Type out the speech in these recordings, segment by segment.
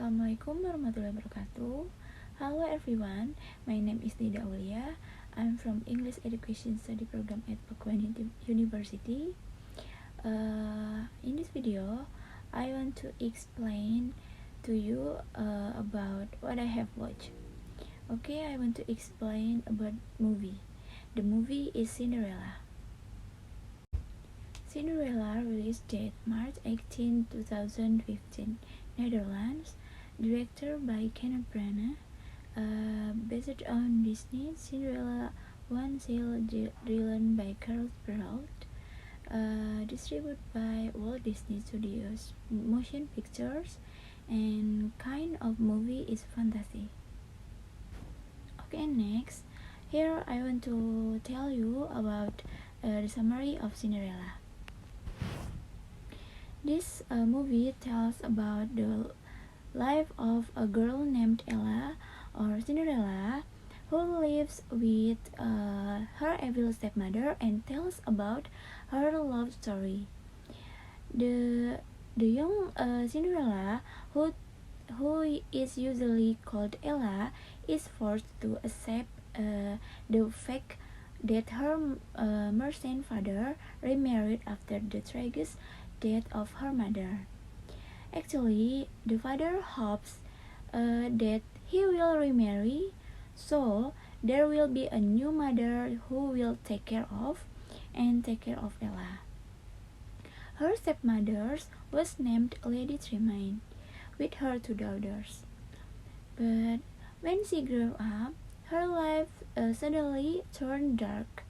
Assalamualaikum warahmatullahi wabarakatuh. Hello everyone, my name is Aulia. I'm from English Education Study Program at Pakuan University. In this video, I want to explain to you about what I have watched. Okay, I want to explain about movie. The movie is Cinderella. Cinderella released date March 18, 2015, Netherlands, directed by Kenneth Branagh, based on Disney Cinderella One Seal Dylan by Carl Perrault, distributed by Walt Disney Studios Motion Pictures, and kind of movie is fantasy. Okay, next, here I want to tell you about the summary of Cinderella. This movie tells about the life of a girl named Ella, or Cinderella, who lives with her evil stepmother and tells about her love story. The young Cinderella, who is usually called Ella, is forced to accept the fact that her merchant father remarried after the tragic death of her mother. Actually, the father hopes that he will remarry, so there will be a new mother who will take care of Ella. Her stepmother was named Lady Tremaine, with her two daughters. But when she grew up, her life suddenly turned dark.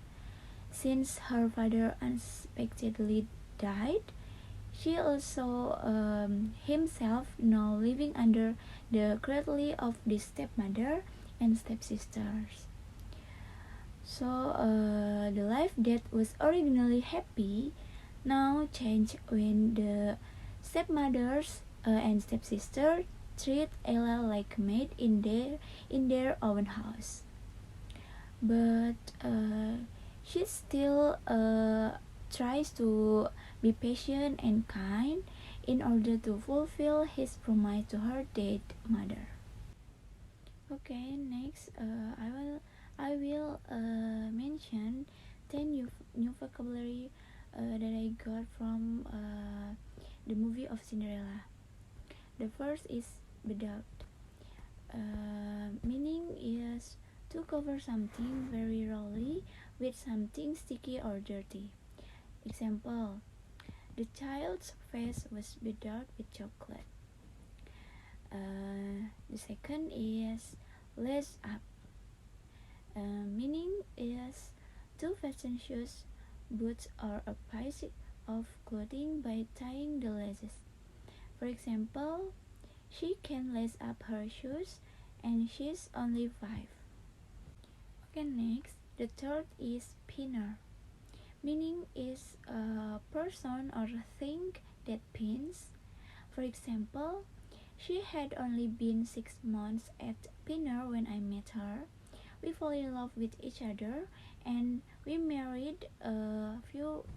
Since her father unexpectedly died, she also himself now living under the cradle of the stepmother and stepsisters. So the life that was originally happy now changed when the stepmothers and stepsister treat Ella like a maid in their own house. But she still tries to be patient and kind in order to fulfill his promise to her dead mother. Okay, next I will mention 10 new vocabulary that I got from the movie of Cinderella. The first is bedaubed. Meaning is to cover something very roughly with something sticky or dirty. Example: the child's face was bedaubed with chocolate. The second is lace up. Meaning is to fasten shoes, boots, or a piece of clothing by tying the laces. For example, she can lace up her shoes and she's only 5. Okay, next, the third is pinner. Meaning is a person or a thing that pins. For example, she had only been 6 months at Pinner when I met her. We fell in love with each other and we married a few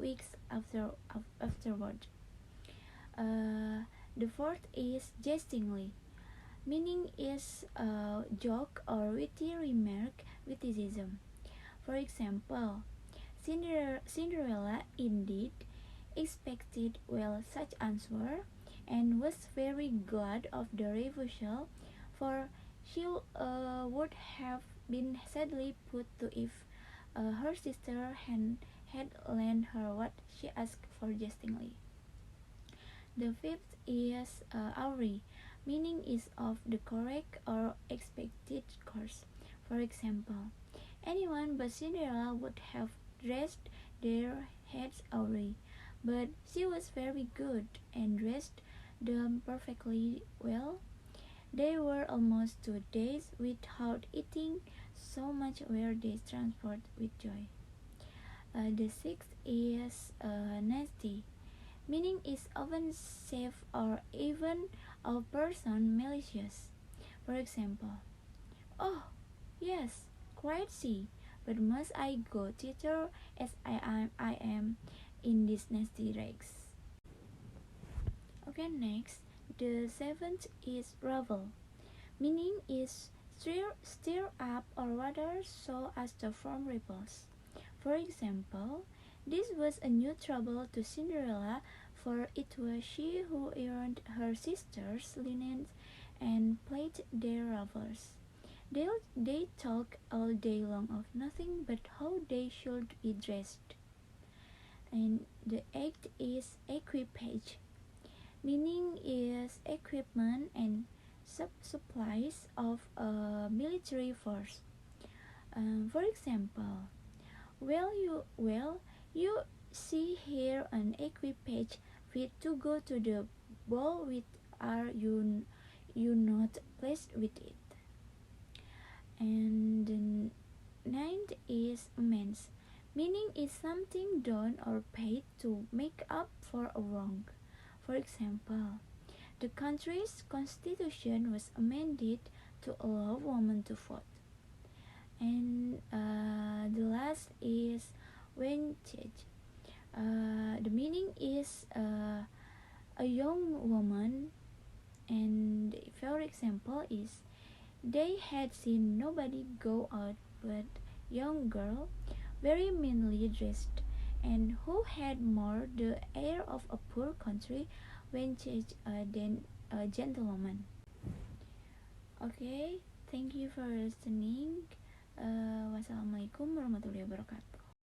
weeks afterward. The fourth is jestingly. Meaning is a joke or witty remark, witticism. For example, Cinderella indeed expected such answer and was very glad of the refusal, for she would have been sadly put to if her sister had lent her what she asked for jestingly. The fifth is Auri, meaning is of the correct or expected course. For example, anyone but Cinderella would have dressed their heads awry, but she was very good and dressed them perfectly well. They were almost 2 days without eating, so much were they transported with joy. The sixth is nasty, meaning is offensive or even a person malicious. For example, oh, yes, quite see, but must I go thither as I am in these nasty rags? Okay, next, The seventh is revel, meaning is stir up or water so as to form ripples. For example, this was a new trouble to Cinderella, for it was she who ironed her sisters' linen and played their revels. They talk all day long of nothing but how they should be dressed. And the eighth is equipage, meaning is equipment and supplies of a military force. For example, you see here an equipage fit to go to the ball with, are you not pleased with it? And the ninth is amends, meaning is something done or paid to make up for a wrong. For example, the country's constitution was amended to allow women to vote. And the last is vintage. The meaning is a young woman, and for example is they had seen nobody go out but young girl, very meanly dressed, and who had more the air of a poor country vintage than a gentleman. Okay, thank you for listening. Wassalamualaikum warahmatullahi wabarakatuh.